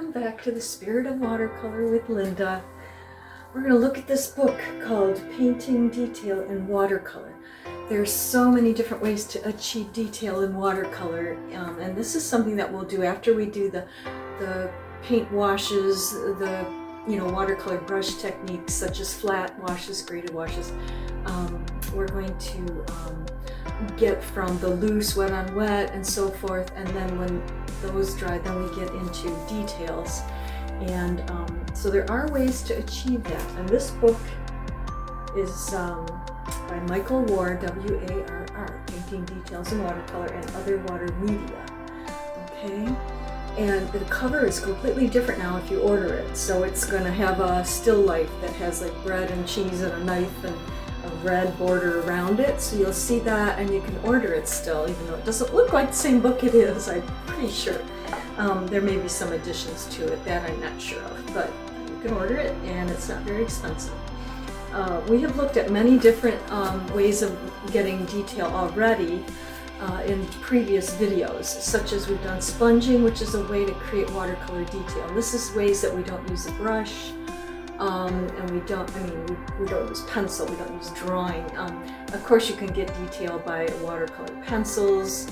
Welcome back to the Spirit of Watercolor with Linda. We're going to look at this book called Painting Detail in Watercolor. There's so many different ways to achieve detail in watercolor, and this is something that we'll do after we do the paint washes, the watercolor brush techniques such as flat washes, graded washes. We're going to get from the loose, wet on wet, and so forth, and then when those dry, then we get into details. And so there are ways to achieve that, and this book is by Michael Warr, W-A-R-R, Painting Details in Watercolor and Other Water Media. Okay, and the cover is completely different now if you order it. So it's going to have a still life that has like bread and cheese and a knife and a red border around it. So you'll see that, and you can order it still, even though it doesn't look like the same book it is, I'm pretty sure. There may be some additions to it that I'm not sure of, but you can order it and it's not very expensive. We have looked at many different ways of getting detail already in previous videos, such as we've done sponging, which is a way to create watercolor detail. This is ways that we don't use a brush, and we don't use pencil, we don't use drawing. Of course you can get detail by watercolor pencils,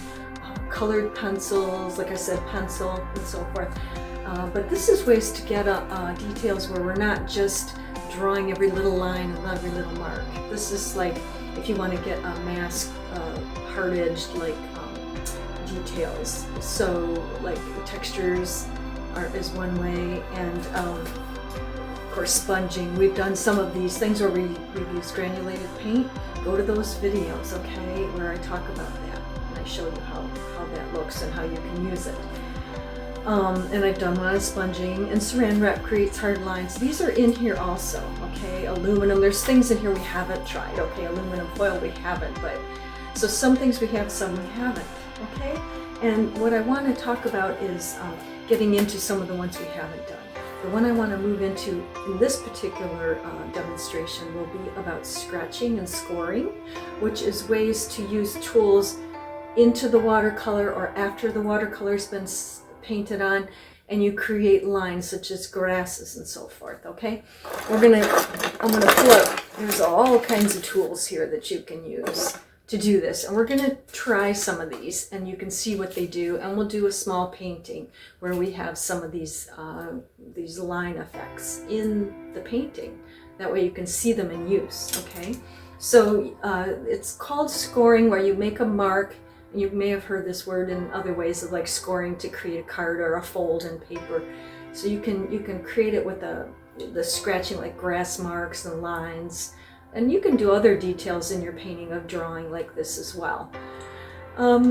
colored pencils, like I said, pencil, and so forth. But this is ways to get details where we're not just drawing every little line and every little mark. This is like if you want to get a mask, hard-edged like details. So like textures is one way, and of course sponging. We've done some of these things where we use granulated paint. Go to those videos, okay, where I talk about that and I show you how that looks and how you can use it. And I've done a lot of sponging, and saran wrap creates hard lines. These are in here also, okay? Aluminum, there's things in here we haven't tried, okay? Aluminum foil we haven't, but so some things we have, some we haven't, okay? And what I want to talk about is getting into some of the ones we haven't done. The one I want to move into in this particular demonstration will be about scratching and scoring, which is ways to use tools into the watercolor or after the watercolor's been painted on, and you create lines such as grasses and so forth. Okay, I'm gonna pull up, there's all kinds of tools here that you can use to do this, and we're gonna try some of these and you can see what they do, and we'll do a small painting where we have some of these line effects in the painting. That way you can see them in use. Okay, so it's called scoring, where you make a mark. You may have heard this word in other ways of like scoring to create a card or a fold in paper. So you can create it with the scratching, like grass marks and lines, and you can do other details in your painting of drawing like this as well.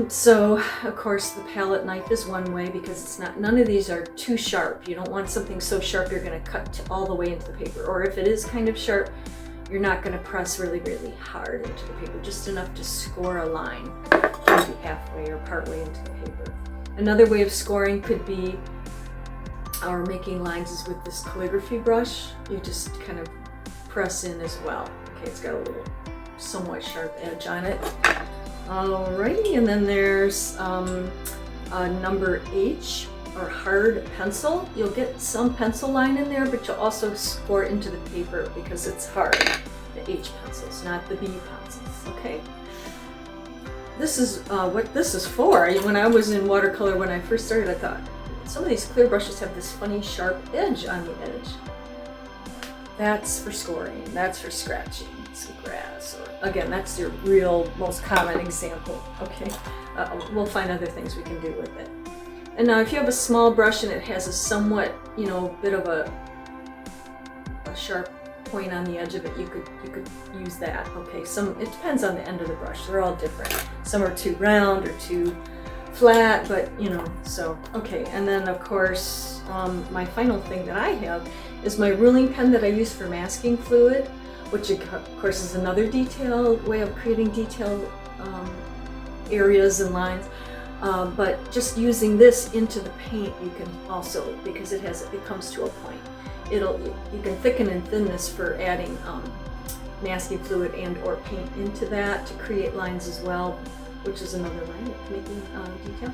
So of course the palette knife is one way, because none of these are too sharp. You don't want something so sharp you're going to cut all the way into the paper, or if it is kind of sharp, you're not going to press really, really hard into the paper, just enough to score a line, maybe halfway or partway into the paper. Another way of scoring could be, or making lines, is with this calligraphy brush. You just kind of press in as well. Okay, it's got a little somewhat sharp edge on it. Alrighty, and then there's a number H, or hard pencil. You'll get some pencil line in there, but you'll also score it into the paper because it's hard. The H pencils, not the B pencils, okay? This is what this is for. When I was in watercolor, when I first started, I thought, some of these clear brushes have this funny sharp edge on the edge. That's for scoring, that's for scratching some grass, or again, that's your real most common example, okay? We'll find other things we can do with it. And now if you have a small brush and it has a somewhat, bit of a sharp point on the edge of it, you could use that. Okay, it depends on the end of the brush. They're all different. Some are too round or too flat, but so okay. And then of course, my final thing that I have is my ruling pen that I use for masking fluid, which of course is another way of creating detailed areas and lines. But just using this into the paint, you can also, because it comes to a point. You can thicken and thin this for adding masking fluid and or paint into that to create lines as well, which is another way of making detail.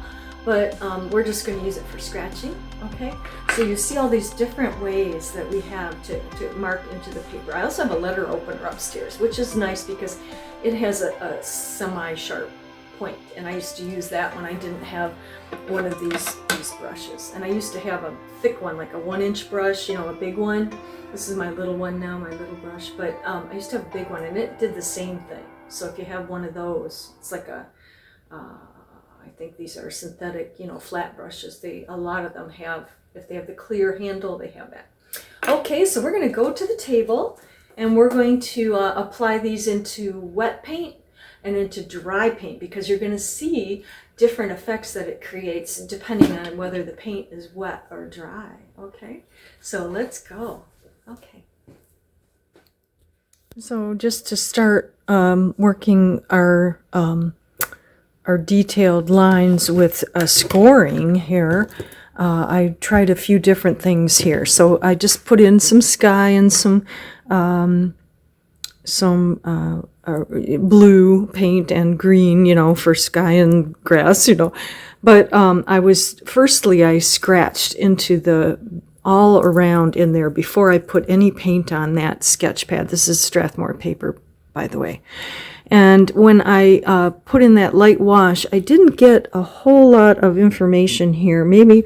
but we're just going to use it for scratching, okay? So you see all these different ways that we have to mark into the paper. I also have a letter opener upstairs, which is nice because it has a semi-sharp point, and I used to use that when I didn't have one of these brushes. And I used to have a thick one, like a 1-inch brush, you know, a big one. This is my little one now, my little brush, but I used to have a big one, and it did the same thing. So if you have one of those, it's like a, I think these are synthetic, you know, flat brushes. A lot of them have, if they have the clear handle, they have that. Okay, so we're going to go to the table, and we're going to apply these into wet paint and into dry paint, because you're going to see different effects that it creates depending on whether the paint is wet or dry. Okay, so let's go. Okay. So just to start working our detailed lines with scoring here, I tried a few different things here. So I just put in some sky and some blue paint and green, you know, for sky and grass, you know. But I scratched into the all around in there before I put any paint on that sketch pad. This is Strathmore paper, by the way. And when I put in that light wash, I didn't get a whole lot of information here. Maybe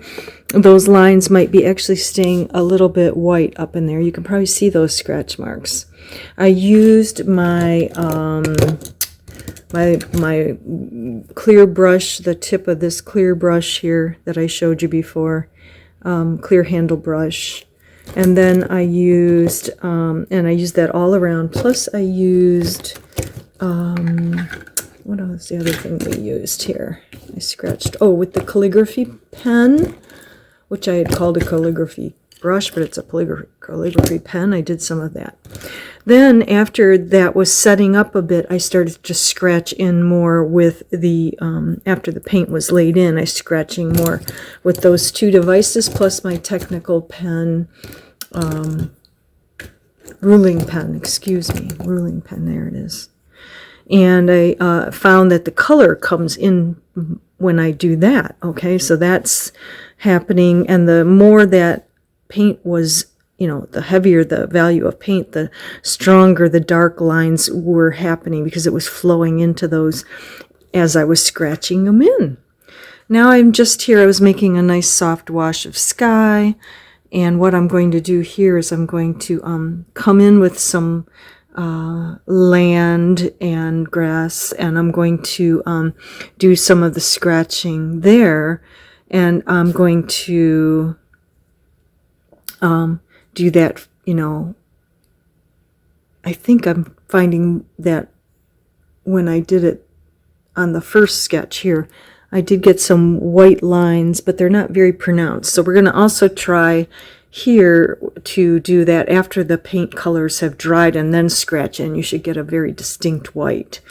those lines might be actually staying a little bit white up in there. You can probably see those scratch marks. I used my my clear brush, the tip of this clear brush here that I showed you before, clear handle brush. And then I used, that all around. Plus I used, what was the other thing we used here? I scratched, with the calligraphy pen, which I had called a calligraphy brush, but it's a calligraphy pen. I did some of that. Then after that was setting up a bit, I started to scratch in more with the, after the paint was laid in, I scratching more with those two devices, plus my technical pen, ruling pen, there it is. And I found that the color comes in when I do that, okay? So that's happening, and the more that paint was, you know, the heavier the value of paint, the stronger the dark lines were happening because it was flowing into those as I was scratching them in. Now I'm just here, I was making a nice soft wash of sky, and what I'm going to do here is I'm going to come in with some land and grass, and I'm going to do some of the scratching there, and I'm going to do that, you know. I think I'm finding that when I did it on the first sketch here, I did get some white lines, but they're not very pronounced. So we're going to also try here to do that after the paint colors have dried and then scratch in. You should get a very distinct white,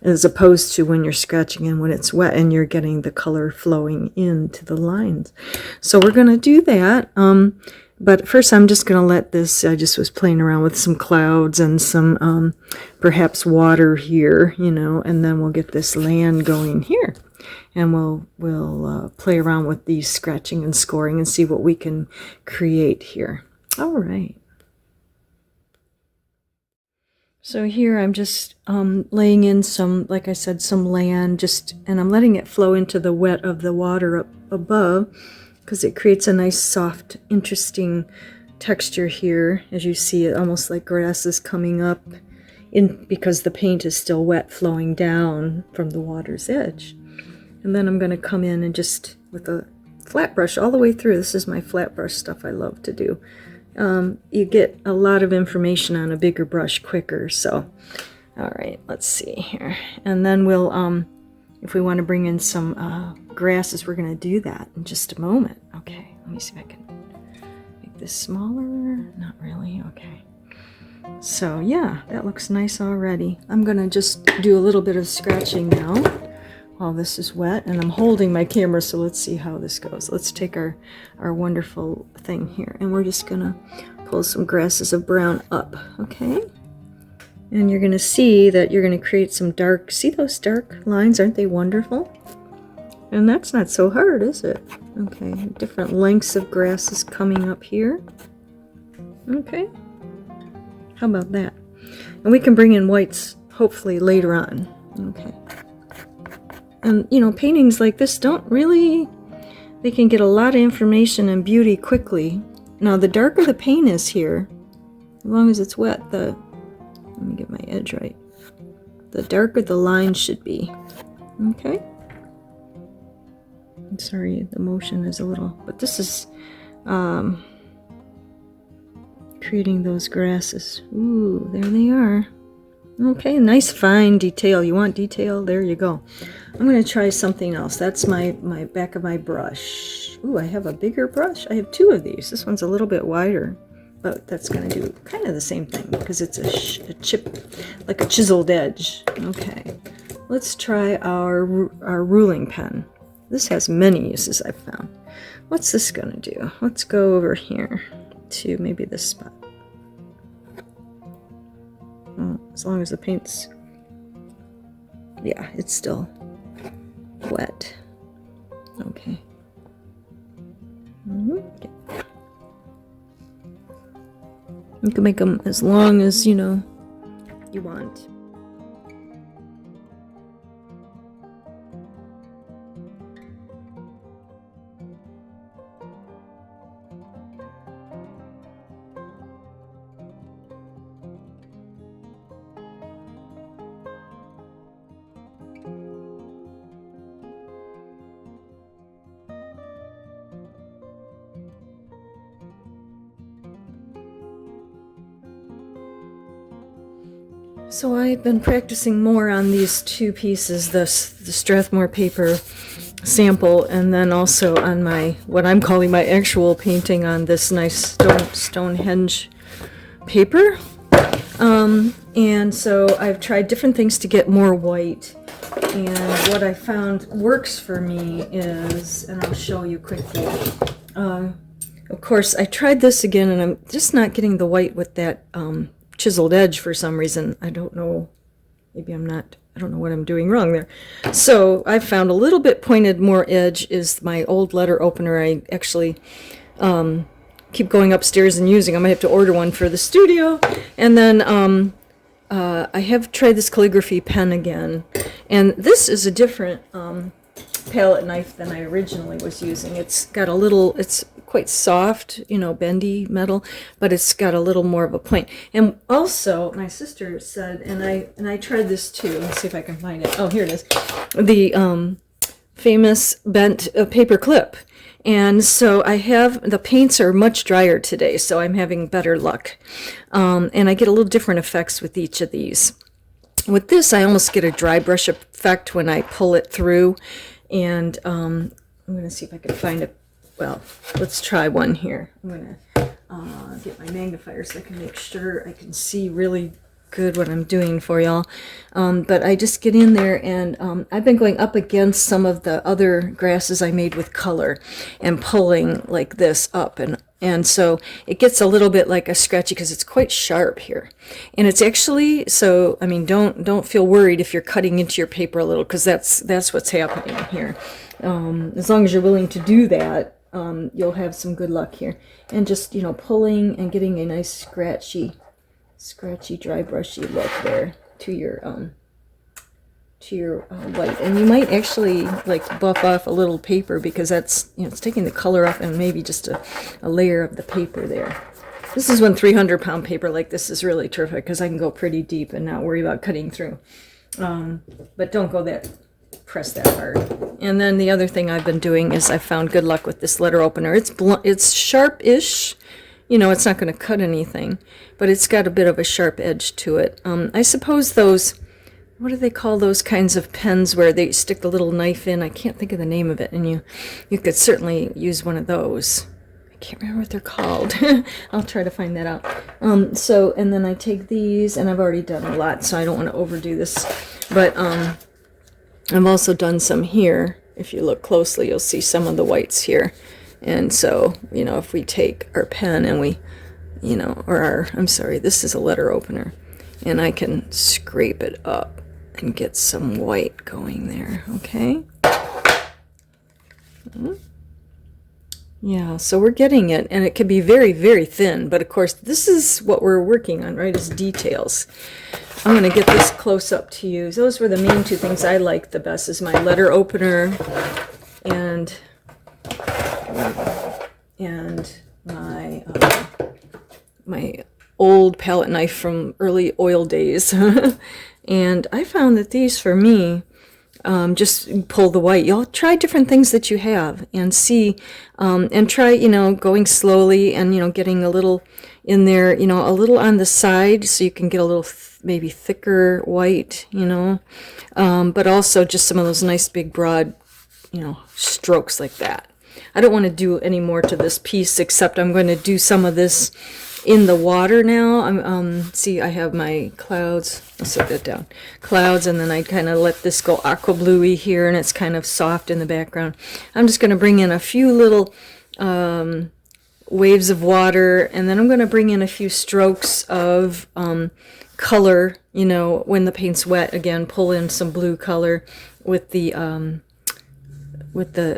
as opposed to when you're scratching in when it's wet and you're getting the color flowing into the lines. So we're going to do that. But first I'm just going to let this, I just was playing around with some clouds and some perhaps water here, you know, and then we'll get this land going here. And we'll play around with these scratching and scoring and see what we can create here. All right. So here I'm just laying in some, like I said, some land, and I'm letting it flow into the wet of the water up above, because it creates a nice, soft, interesting texture here. As you see, it almost like grass is coming up in, because the paint is still wet, flowing down from the water's edge. And then I'm going to come in and just, with a flat brush all the way through, this is my flat brush stuff I love to do. You get a lot of information on a bigger brush quicker, so, all right, let's see here. And then we'll, if we want to bring in some grasses, we're going to do that in just a moment. Okay, let me see if I can make this smaller. Not really, okay. So yeah, that looks nice already. I'm going to just do a little bit of scratching now while this is wet, and I'm holding my camera, so let's see how this goes. Let's take our wonderful thing here, and we're just going to pull some grasses of brown up, okay? And you're going to see that you're going to create some dark, see those dark lines? Aren't they wonderful? And that's not so hard, is it? Okay, different lengths of grasses coming up here. Okay, how about that? And we can bring in whites hopefully later on. Okay. And you know, paintings like this don't really, they can get a lot of information and beauty quickly. Now the darker the paint is here, as long as it's wet, let me get my edge right, the darker the line should be. Okay. I'm sorry, the motion is a little, but this is creating those grasses. Ooh, there they are. Okay, nice fine detail. You want detail? There you go. I'm going to try something else. That's my back of my brush. Ooh, I have a bigger brush. I have two of these. This one's a little bit wider, but that's going to do kind of the same thing because it's a chip, like a chiseled edge. Okay, let's try our ruling pen. This has many uses I've found. What's this going to do? Let's go over here to maybe this spot. As long as the paint's, yeah, it's still wet. Okay. Okay. You can make them as long as, you know, you want. So I've been practicing more on these two pieces, the Strathmore paper sample, and then also on my, what I'm calling my actual painting on this nice Stonehenge paper. And so I've tried different things to get more white, and what I found works for me is, and I'll show you quickly, of course I tried this again and I'm just not getting the white with that chiseled edge for some reason. I don't know, maybe I don't know what I'm doing wrong there. So I found a little bit pointed more edge is my old letter opener. I actually keep going upstairs and using them. I have to order one for the studio. And then I have tried this calligraphy pen again, and this is a different palette knife than I originally was using. It's got a little, it's quite soft, you know, bendy metal, but it's got a little more of a point. And also, my sister said, and I tried this too. Let's see if I can find it. Oh, here it is. The famous bent paper clip. And so I have, the paints are much drier today, so I'm having better luck. And I get a little different effects with each of these. With this, I almost get a dry brush effect when I pull it through. And I'm going to see if I can find it. Well, let's try one here. I'm going to get my magnifier so I can make sure I can see really good what I'm doing for y'all. But I just get in there, and I've been going up against some of the other grasses I made with color and pulling like this up, and so it gets a little bit like a scratchy because it's quite sharp here. And it's actually, so I mean, don't feel worried if you're cutting into your paper a little, because that's what's happening here. As long as you're willing to do that, you'll have some good luck here. And just, you know, pulling and getting a nice scratchy dry brushy look there to your white. And you might actually like buff off a little paper, because that's, you know, it's taking the color off, and maybe just a layer of the paper there. This is when 300-pound paper like this is really terrific, because I can go pretty deep and not worry about cutting through. But don't go press that hard. And then the other thing I've been doing is I found good luck with this letter opener. It's sharp-ish. You know, it's not going to cut anything, but it's got a bit of a sharp edge to it. I suppose those, what do they call those kinds of pens where they stick the little knife in? I can't think of the name of it, and you could certainly use one of those. I can't remember what they're called. I'll try to find that out. So, and then I take these, and I've already done a lot, so I don't want to overdo this, but I've also done some here. If you look closely, you'll see some of the whites here. And so, you know, if we take our pen and we, you know, I'm sorry, this is a letter opener, and I can scrape it up and get some white going there, okay? Yeah, so we're getting it, and it can be very, very thin, but of course this is what we're working on, right, is details. I'm going to get this close up to you. Those were the main two things I liked the best, is my letter opener and my my old palette knife from early oil days. And I found that these, for me, just pull the white. Y'all try different things that you have and see, and try, you know, going slowly and, you know, getting a little in there, you know, a little on the side so you can get a little maybe thicker white, you know, but also just some of those nice big broad, you know, strokes like that. I don't want to do any more to this piece, except I'm going to do some of this in the water now. See, I have my clouds. Let's set that down. Clouds, and then I kind of let this go aqua bluey here, and it's kind of soft in the background. I'm just going to bring in a few little waves of water, and then I'm going to bring in a few strokes of color, you know, when the paint's wet. Again, pull in some blue color with the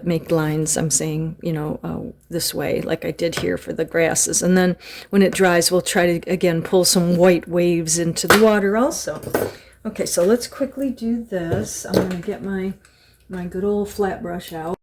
make lines, I'm saying, you know, this way, like I did here for the grasses. And then when it dries, we'll try to, again, pull some white waves into the water also. Okay, so let's quickly do this. I'm going to get my good old flat brush out.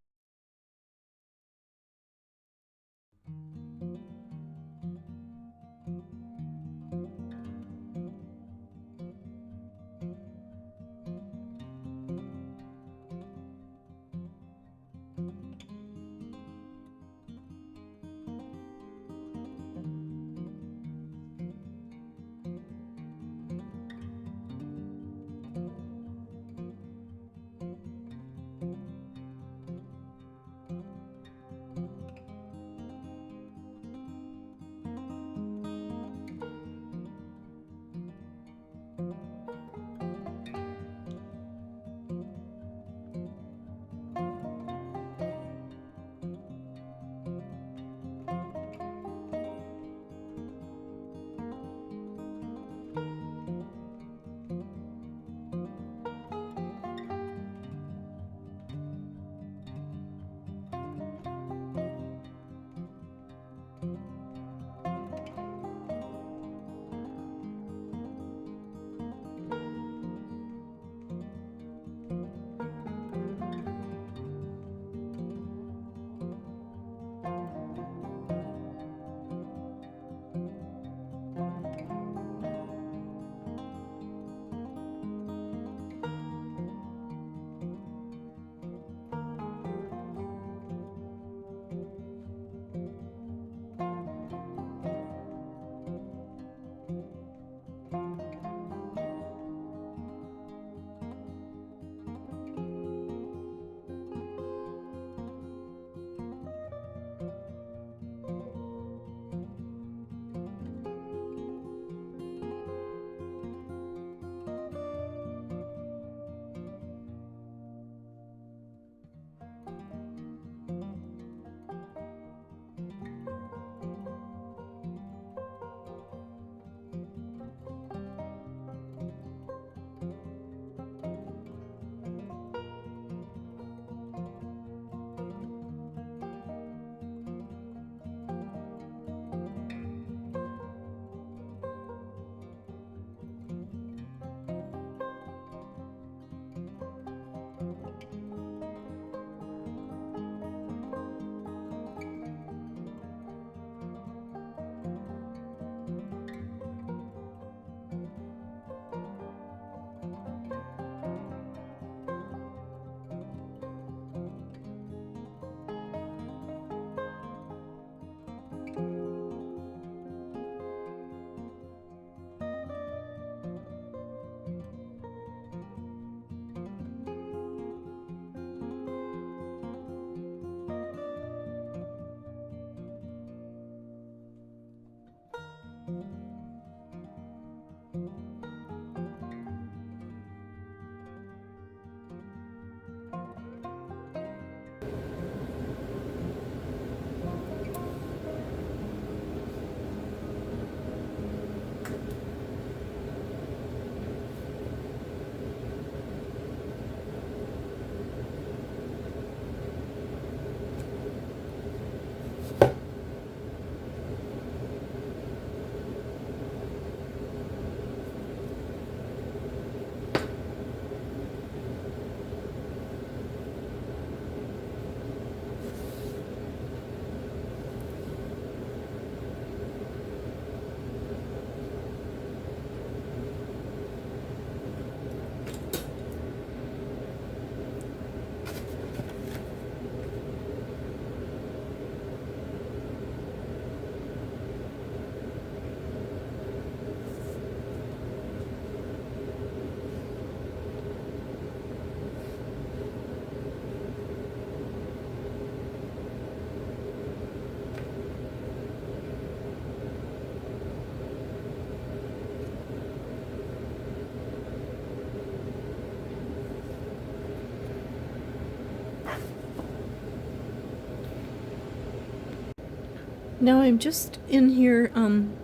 Now I'm just in here on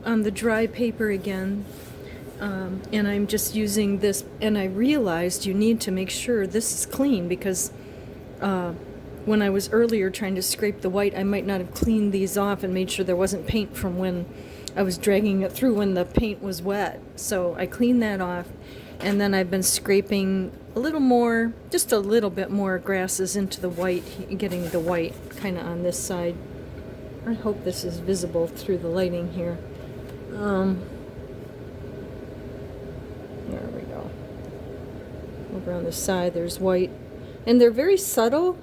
the dry paper again, and I'm just using this, and I realized you need to make sure this is clean because when I was earlier trying to scrape the white, I might not have cleaned these off and made sure there wasn't paint from when I was dragging it through when the paint was wet. So I cleaned that off, and then I've been scraping a little more, just a little bit more grasses into the white, getting the white kind of on this side. I hope this is visible through the lighting here. There we go. Over on the side there's white. And they're very subtle,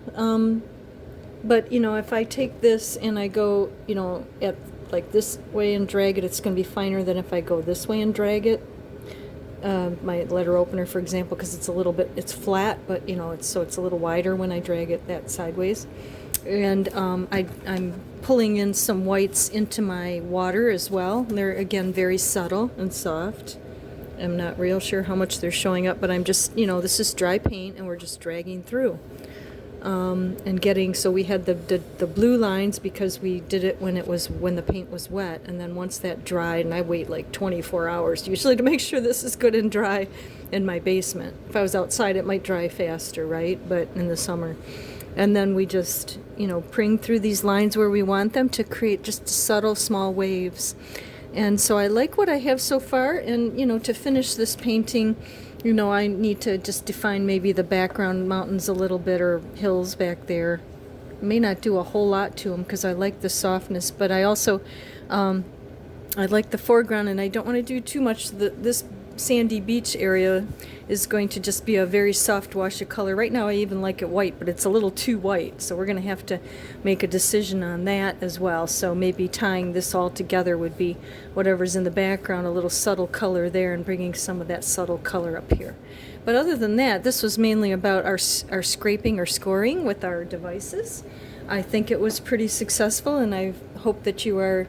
but you know, if I take this and I go, you know, at like this way and drag it, it's going to be finer than if I go this way and drag it. My letter opener, for example, because it's a little bit, it's flat, but you know, it's a little wider when I drag it that sideways. And I'm pulling in some whites into my water as well. They're again very subtle and soft. I'm not real sure how much they're showing up, but I'm just, you know, this is dry paint and we're just dragging through. And getting, so we had the blue lines because we did it when the paint was wet, and then once that dried, and I wait like 24 hours usually to make sure this is good and dry in my basement. If I was outside it might dry faster, right? But in the summer. And then we just, you know, pring through these lines where we want them to create just subtle small waves. And so I like what I have so far, and you know, to finish this painting, you know, I need to just define maybe the background mountains a little bit, or hills back there. I may not do a whole lot to them because I like the softness, but I also I like the foreground, and I don't want to do too much. This sandy beach area is going to just be a very soft wash of color. Right now I even like it white, but it's a little too white, so we're going to have to make a decision on that as well. So maybe tying this all together would be whatever's in the background, a little subtle color there, and bringing some of that subtle color up here. But other than that, this was mainly about our scraping or scoring with our devices. I think it was pretty successful, and I hope that you are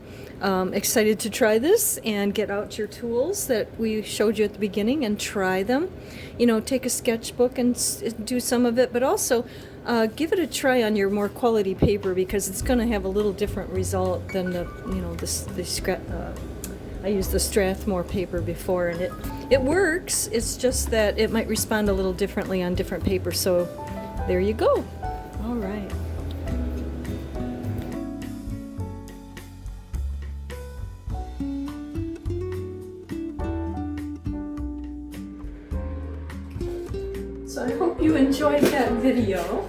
excited to try this and get out your tools that we showed you at the beginning and try them. You know, take a sketchbook and do some of it, but also give it a try on your more quality paper, because it's going to have a little different result than the, you know, I used the Strathmore paper before, and it works. It's just that it might respond a little differently on different paper. So there you go. All right. So I hope you enjoyed that video.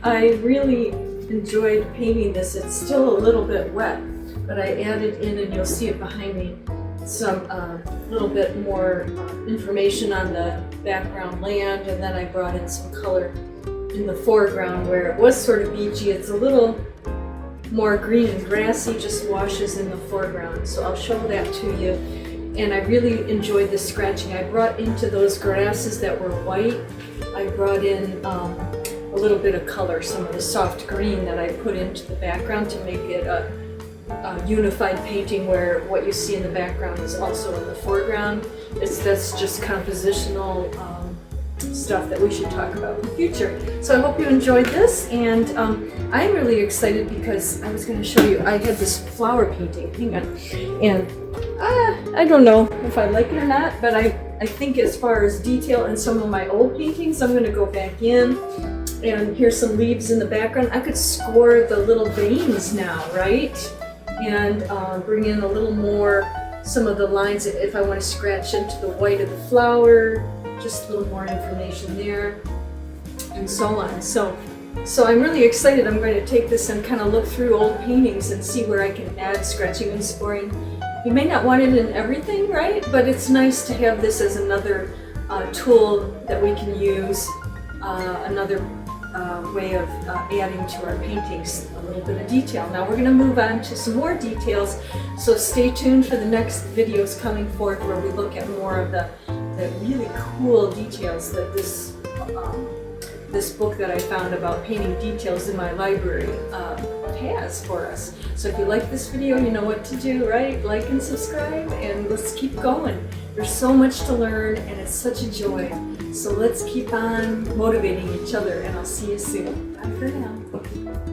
I really enjoyed painting this. It's still a little bit wet, but I added in, and you'll see it behind me, some little bit more information on the background land, and then I brought in some color in the foreground where it was sort of beachy. It's a little more green and grassy, just washes in the foreground. So I'll show that to you. And I really enjoyed the scratching. I brought into those grasses that were white, I brought in a little bit of color, some of the soft green that I put into the background to make it a unified painting where what you see in the background is also in the foreground. That's just compositional stuff that we should talk about in the future. So I hope you enjoyed this, and I'm really excited because I was going to show you, I had this flower painting, hang on, and I don't know if I like it or not, but I think as far as detail in some of my old paintings, I'm going to go back in, and here's some leaves in the background. I could score the little veins now, right? And bring in a little more, some of the lines if I want to scratch into the white of the flower, just a little more information there, and so on. So I'm really excited. I'm going to take this and kind of look through old paintings and see where I can add scratching and scoring. You may not want it in everything, right? But it's nice to have this as another tool that we can use, another way of adding to our paintings a little bit of detail. Now we're going to move on to some more details, so stay tuned for the next videos coming forth where we look at more of the really cool details that this book that I found about painting details in my library has for us. So if you like this video, you know what to do, right? Like and subscribe, and let's keep going. There's so much to learn, and it's such a joy. So let's keep on motivating each other, and I'll see you soon. Bye for now.